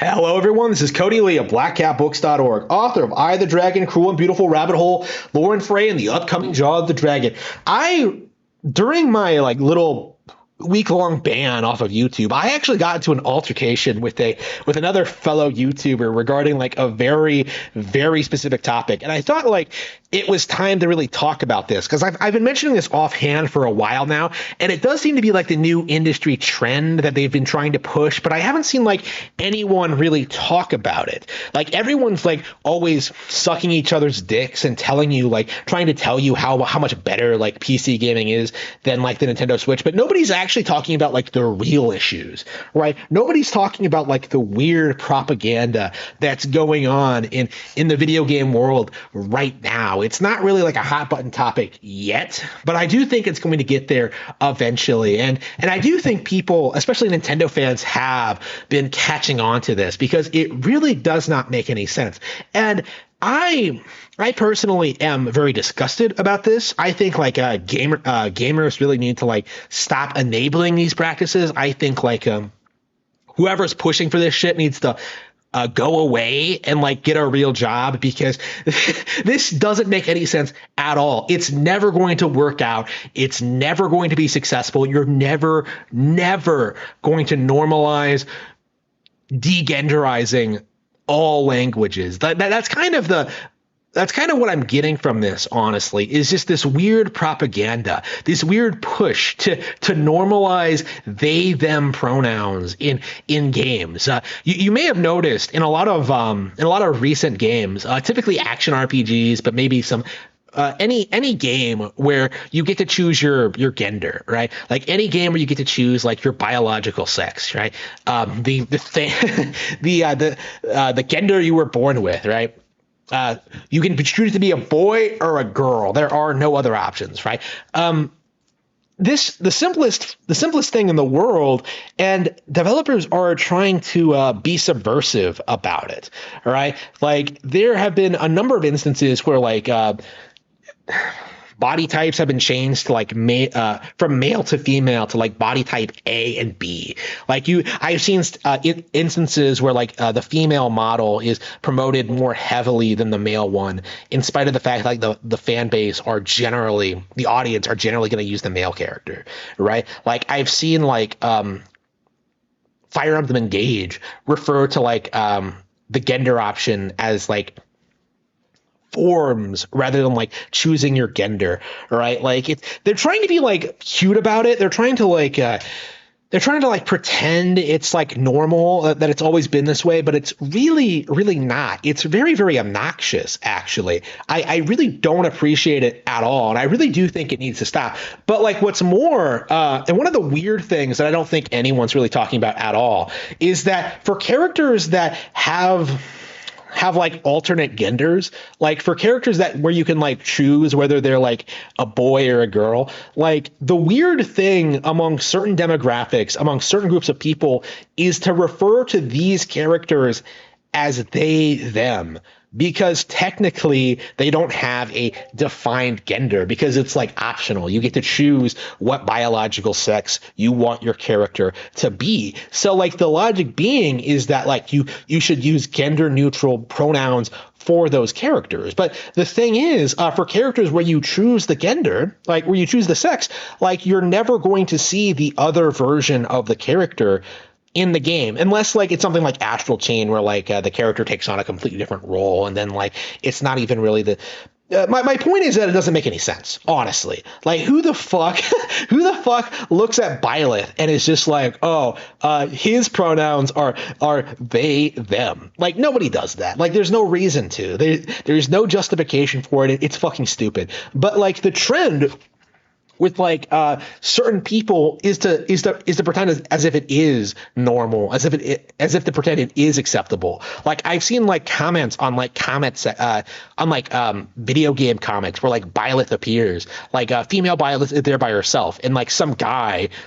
Hello, everyone. This is Cody Lee of BlackCatBooks.org, author of I, the Dragon, Cruel and Beautiful Rabbit Hole, Lauren Frey, and the upcoming Jaw of the Dragon. During my little week-long ban off of YouTube, I actually got into an altercation with another fellow YouTuber regarding a very, very specific topic, and I thought it was time to really talk about this because I've been mentioning this offhand for a while now, and it does seem to be the new industry trend that they've been trying to push, but I haven't seen anyone really talk about it. Everyone's always sucking each other's dicks and telling you trying to tell you how much better PC gaming is than the Nintendo Switch, but nobody's actually talking about the real issues, right? Nobody's talking about the weird propaganda that's going on in the video game world right now. It's not really a hot button topic yet, but I do think it's going to get there eventually. And I do think people, especially Nintendo fans, have been catching on to this because it really does not make any sense. And I personally am very disgusted about this. I think gamers really need to stop enabling these practices. I think whoever's pushing for this shit needs to go away and get a real job because this doesn't make any sense at all. It's never going to work out. It's never going to be successful. You're never going to normalize degenderizing all languages. That's kind of what I'm getting from this, honestly, is just this weird propaganda, this weird push to normalize they them pronouns in games. You may have noticed in a lot of recent games, typically action RPGs, but maybe some any game where you get to choose your gender, right? Any game where you get to choose your biological sex, right? The gender you were born with, right? You can choose to be a boy or a girl. There are no other options, right? The simplest thing in the world, and developers are trying to be subversive about it, all right? There have been a number of instances where body types have been changed to from male to female to body type A and B. I've seen instances where the female model is promoted more heavily than the male one, in spite of the fact the fan base the audience are generally going to use the male character, right? I've seen Fire Emblem Engage refer to the gender option as forms rather than choosing your gender, right? They're trying to be cute about it. They're trying to pretend it's normal, that it's always been this way, but it's really not. It's very, very obnoxious, actually. I really don't appreciate it at all, and I really do think it needs to stop. But what's more, and one of the weird things that I don't think anyone's really talking about at all is that for characters that have alternate genders, for characters where you can choose whether they're a boy or a girl, the weird thing among certain demographics, among certain groups of people, is to refer to these characters as they them, because technically they don't have a defined gender, because it's optional. You get to choose what biological sex you want your character to be. So the logic being is that you should use gender neutral pronouns for those characters. But the thing is, for characters where you choose the gender, where you choose the sex, you're never going to see the other version of the character in the game, unless it's something like Astral Chain, where the character takes on a completely different role, and then it's not even really the my point is that it doesn't make any sense, honestly. Who the fuck looks at Byleth and is just his pronouns are they them? Nobody does that. There's no reason to. There's no justification for it. It's fucking stupid. But the trend with certain people is to pretend as if it is normal, as if to pretend it is acceptable. I've seen comments on comments on video game comics where Byleth appears, female Byleth is there by herself, and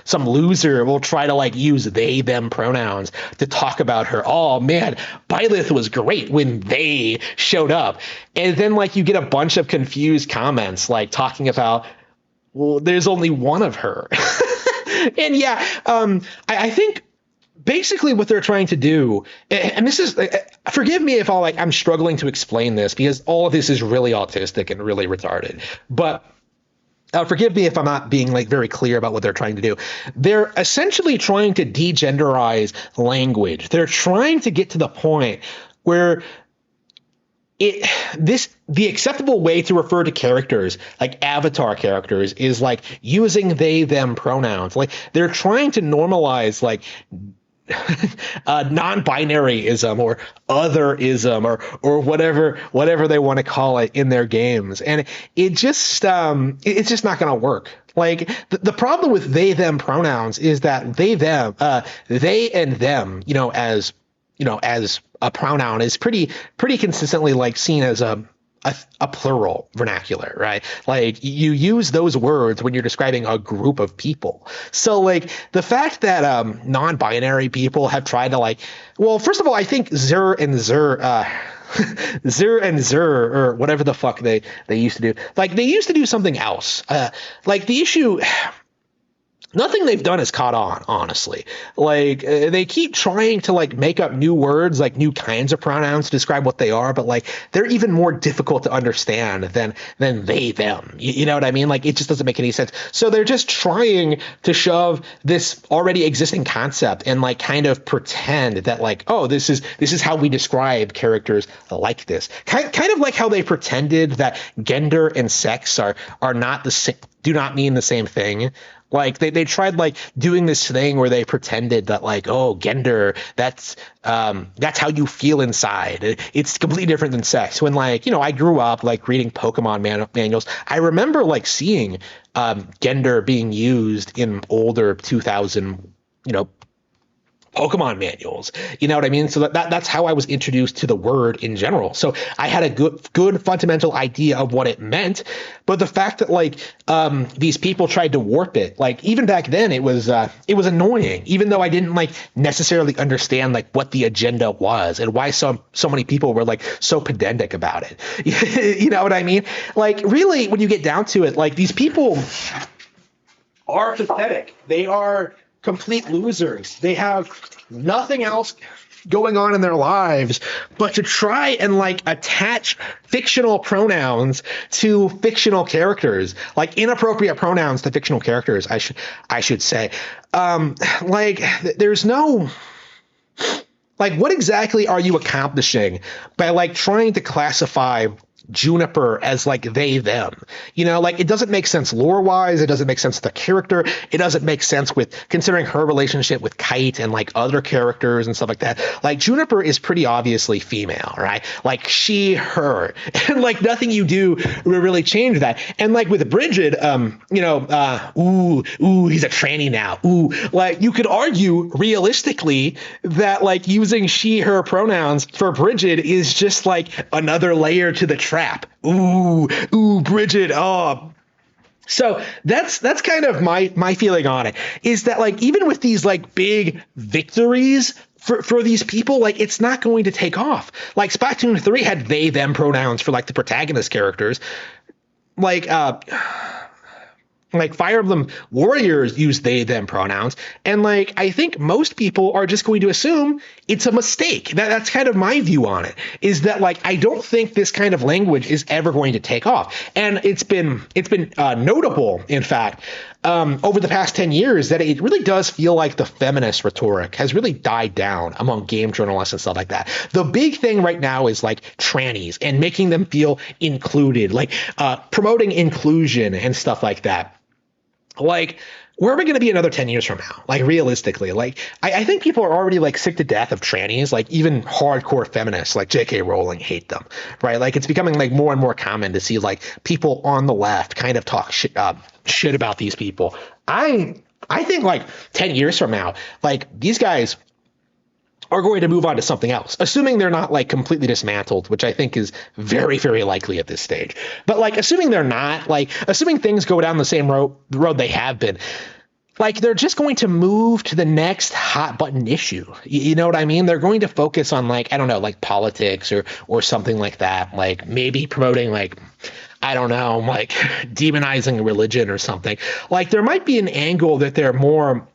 some loser will try to use they them pronouns to talk about her. Oh man, Byleth was great when they showed up, and then you get a bunch of confused comments talking about, well, there's only one of her. And yeah, I think basically what they're trying to do, and this is, forgive me if I'm struggling to explain this because all of this is really autistic and really retarded, but forgive me if I'm not being like very clear about what they're trying to do. They're essentially trying to degenderize language. They're trying to get to the point where the acceptable way to refer to characters, like avatar characters, is like using they them pronouns. Like they're trying to normalize like non-binaryism or otherism or whatever they want to call it in their games, and it's just not going to work. Like the problem with they them pronouns is that they and them, as a pronoun is pretty consistently like seen as a plural vernacular, right? Like you use those words when you're describing a group of people. So like the fact that non-binary people have tried to well, first of all, I think Zer and Zer or whatever the fuck they used to do. Like they used to do something else. Like the issue, nothing they've done has caught on, honestly. Like they keep trying to like make up new words, like new kinds of pronouns to describe what they are, but like they're even more difficult to understand than they them. You know what I mean? Like it just doesn't make any sense. So they're just trying to shove this already existing concept and like kind of pretend that like, oh, this is how we describe characters like this. Kind of like how they pretended that gender and sex are not the same, do not mean the same thing. Like they tried like doing this thing where they pretended that like, oh, gender, that's how you feel inside. It's completely different than sex. When like, I grew up like reading Pokemon manuals. I remember like seeing gender being used in older 2000, Pokemon manuals. You know what I mean? So that's how I was introduced to the word in general. So I had a good fundamental idea of what it meant. But the fact that like these people tried to warp it, like even back then it was annoying, even though I didn't like necessarily understand like what the agenda was and why so many people were like so pedantic about it. You know what I mean? Like really, when you get down to it, like these people are pathetic. They are complete losers. They have nothing else going on in their lives but to try and like attach fictional pronouns to fictional characters, like inappropriate pronouns to fictional characters, I should say. Like there's no, like, what exactly are you accomplishing by like trying to classify Juniper as like they them? Like it doesn't make sense lore wise. It doesn't make sense to the character. It doesn't make sense with considering her relationship with Kite and like other characters and stuff like that. Like Juniper is pretty obviously female, right? Like she, her, and like nothing you do will really change that. And like with Bridget, he's a tranny now. Like you could argue realistically that like using she, her pronouns for Bridget is just like another layer to the trap. Bridget. Oh, so that's kind of my feeling on it, is that like even with these like big victories for these people, like it's not going to take off. Like Splatoon 3 had they them pronouns for like the protagonist characters. Like Fire Emblem Warriors use they them pronouns, and like I think most people are just going to assume it's a mistake. That's kind of my view on it, is that like I don't think this kind of language is ever going to take off. And it's been notable, in fact, over the past 10 years, that it really does feel like the feminist rhetoric has really died down among game journalists and stuff like that. The big thing right now is like trannies and making them feel included, like promoting inclusion and stuff like that. Like, where are we going to be another 10 years from now? Like, realistically, like, I think people are already like sick to death of trannies. Like, even hardcore feminists like J.K. Rowling hate them, right? Like, it's becoming like more and more common to see like people on the left kind of talk shit about these people. I think like 10 years from now, like these guys are going to move on to something else, assuming they're not like completely dismantled, which I think is very, very likely at this stage. But like, assuming they're not, like, assuming things go down the same road they have been, like, they're just going to move to the next hot button issue. You know what I mean? They're going to focus on like, I don't know, like politics or something like that. Like maybe promoting like, I don't know, like demonizing religion or something. Like there might be an angle that they're more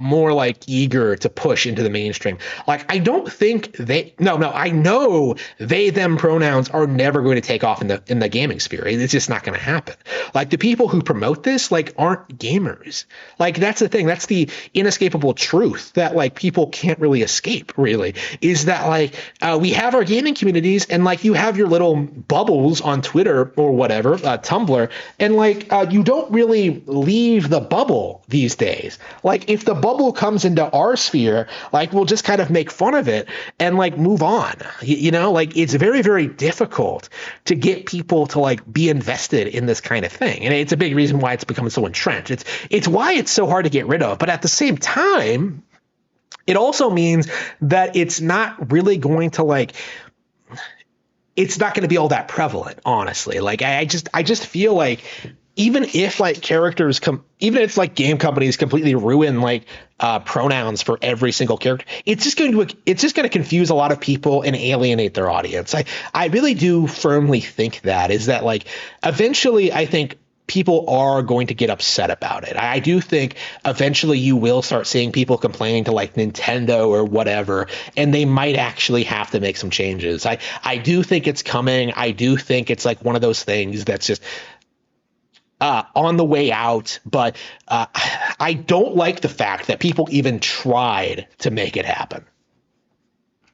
more like eager to push into the mainstream. Like, I don't think I know they them pronouns are never going to take off in the gaming sphere. It's just not going to happen. Like, the people who promote this like aren't gamers. Like, that's the thing. That's the inescapable truth that like people can't really escape, really, is that like we have our gaming communities, and like you have your little bubbles on Twitter or whatever, Tumblr, and like you don't really leave the bubble these days. Like, if the bubble comes into our sphere, like, we'll just kind of make fun of it and like move on. Like, it's very, very difficult to get people to like be invested in this kind of thing. And it's a big reason why it's become so entrenched. It's why it's so hard to get rid of. But at the same time, it also means that it's not really going to like, it's not going to be all that prevalent, honestly. Like, I just feel like even if like even if like game companies completely ruin like pronouns for every single character, it's just going to confuse a lot of people and alienate their audience. I really do firmly think that is that like eventually I think people are going to get upset about it. I do think eventually you will start seeing people complaining to like Nintendo or whatever, and they might actually have to make some changes. I do think it's coming. I do think it's like one of those things that's just on the way out, but I don't like the fact that people even tried to make it happen.